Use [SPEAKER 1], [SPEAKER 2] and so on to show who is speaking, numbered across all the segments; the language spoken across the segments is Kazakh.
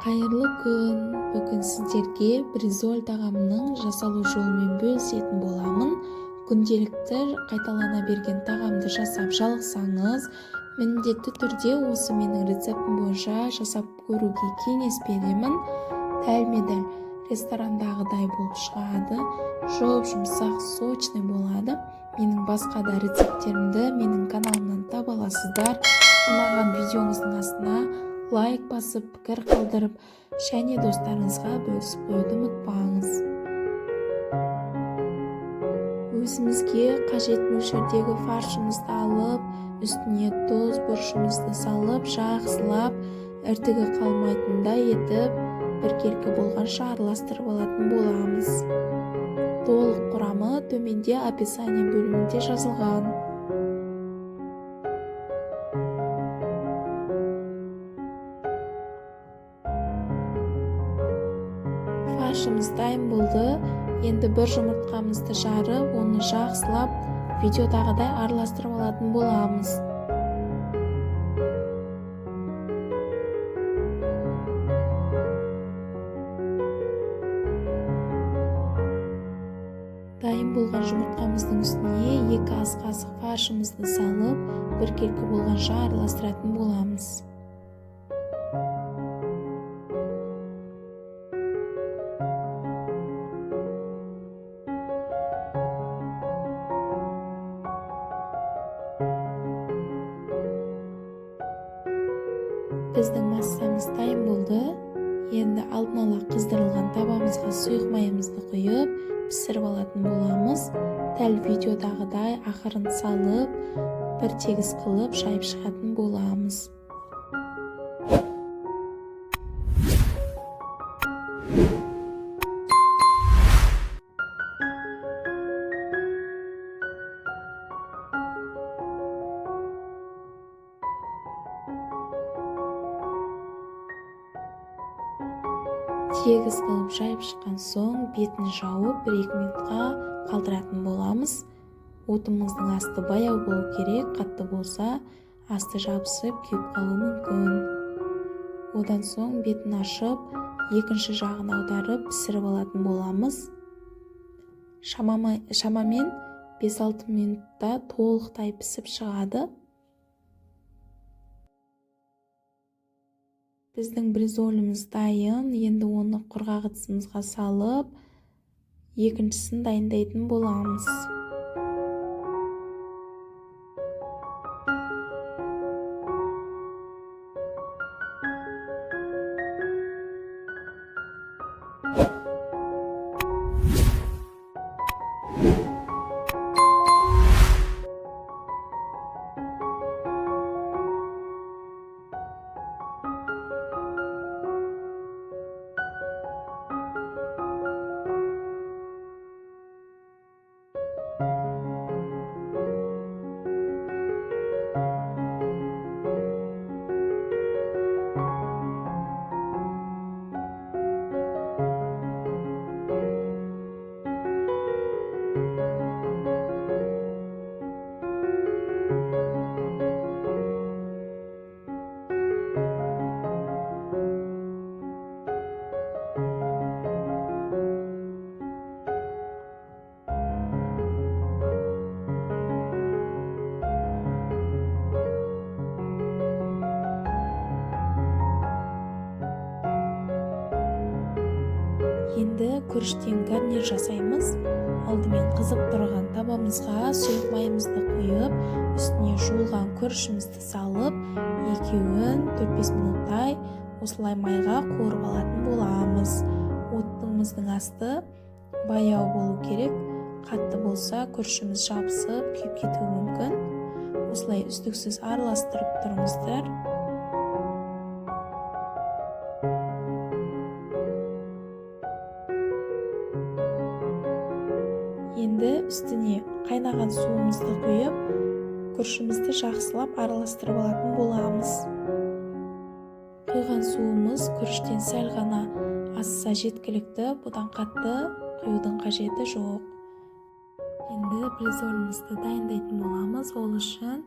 [SPEAKER 1] Қайырлы күн. Бүгін сіздерге бризоль тағамының жасалу жолымен бөлісетін боламын. Күнделікті қайталана берген тағамды жасап жалықсаңыз, міндетті түрде осы менің рецептім бойынша жасап көруге кеңес беремін. Дәлме-дәл ресторандағыдай болып шығады. Жұмсақ, сочный болады. Менің басқа да рецепттерімді менің каналымнан таба аласыздар. Ұнаған видеоңыздың астына лайк басып, пікір қалдырып, және достарыңызға бөлісіп қоюды ұмытпаңыз. Өзімізге қажет мөлшердегі фаршымызды алып, үстіне тұз, бұрышымызды салып, жақсылап, іртігі қалмайтындай етіп, біркелкі болғанша араластырып алатын боламыз. Толық құрамы төменде описание бөлімінде жазылған. Фаршымыз дайын болды. Енді бір жұмыртқамызды жарып, оны жақсылап, видеодағыдай араластырып алатын боламыз. Дайын болған жұмыртқамыздың үстіне 2 ас қасық фаршымызды салып, біркелкі болғанша араластыратын боламыз. Біздің массамыз дайын болды. Енді алдын ала қыздырылған табамызға сұйық майымызды құйып, пісіріп алатын боламыз. Дәл видеодағыдай ақырын салып, бір тегіс қылып жайып шығатын боламыз. Тегіс қылып жайып шыққан соң, бетін жауып 1-2 минутқа қалдыратын боламыз. Отымыздың асты баяу болу керек, қатты болса, асты жабысып, күйіп қалуы мүмкін. Одан соң бетін ашып, екінші жағын аударып, пісіріп алатын боламыз. Шамамен 5-6 минутта толықтай пісіп шығады. Біздің бризоліміз дайын. Енді оны құрғақ ыдысымызға салып, екіншісін дайындайтын боламыз. Енді күріштен гарнир жасаймыз. Алдымен қызып тұрған табамызға сұйық майымызды құйып, үстіне жуылған күрішімізді салып, екеуін 4-5 минуттай осылай майға қуырып алатын боламыз. Отымыздың асты баяу болу керек. Қатты болса, күрішіміз жабысып, күйіп кетуі мүмкін. Осылай үздіксіз араластырып тұрыңыздар. Енді үстіне қайнаған суымызды құйып, күрішімізді жақсылап араластырып алатын боламыз. Құйған суымыз күріштен сәл ғана асса жеткілікті, бұдан қатты құюдың қажеті жоқ. Енді бризолімізді дайындайтын боламыз. Ол үшін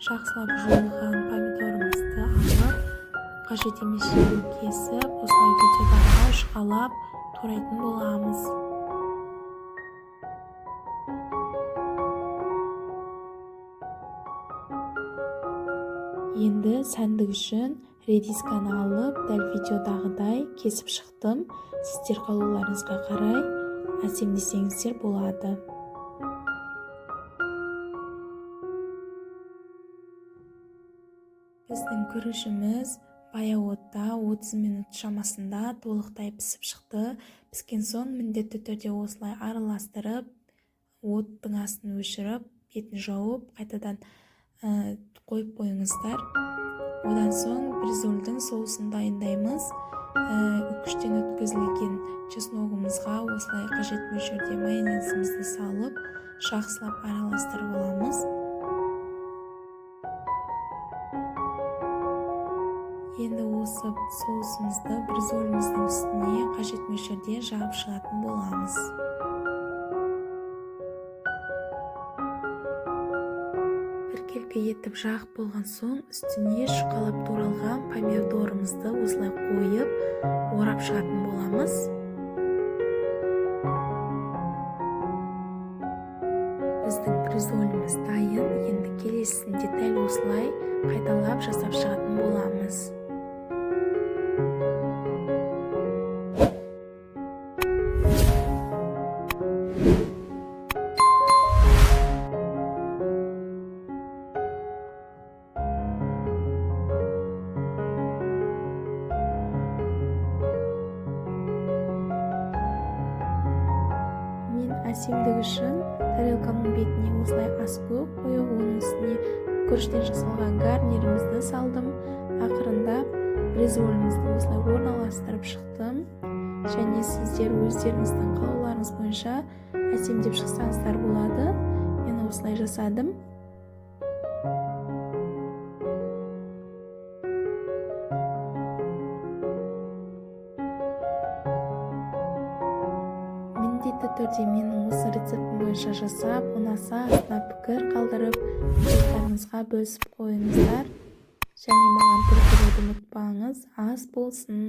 [SPEAKER 1] жақсылап жуылған помидорымызды алып, қажет емес жерін кесіп, осылай видеодағы шқалап турайтын боламыз. Енді сәндік үшін редисканы алып, дәл видеодағыдай кесіп шықтым. Сіздер қалауларыңызға қарай әсемдесеңіздер болады. Біздің күрішіміз баяу отта 30 минут шамасында толықтай пісіп шықты. Піскен соң міндетті түрде осылай араластырып, оттың астын өшіріп, бетін жауып, қайтадан қойып қойыңыздар. Одан соң бризольдің соусын дайындаймыз. Үкіштен өткізілген чесногымызға осылай қажет мөлшерде майонезімізді салып, жақсылап араластырып аламыз. Енді осы соусымызды бризоліміздің үстіне қажет мөлшерде жағып шығатын боламыз. Біркелкі етіп жағып болған соң, үстіне шұқалап туралған помидорымызды осылай қойып, орап шығатын боламыз. Біздің бризоліміз дайын. Енді келесісінде дәл осылай қайталап жасап шығатын боламыз. Әсемдік үшін тарелкамның бетіне осылай аскөк қойып, оның үстіне күріштен жасалған гарнирімізді салдым. Ақырында бризолімізді осылай орналастырып шықтым. Және сіздер өздеріңіздің қалауларыңыз бойынша әсемдеп шықсаңыздар болады. Мен осылай жасадым. Міндетті түрде менің осы рецептім бойынша жасап, ұнаса астына пікір қалдырып, достарыңызға бөлісіп қойыңыздар. Және маған пікір беруді ұмытпаңыз. Ас болсын.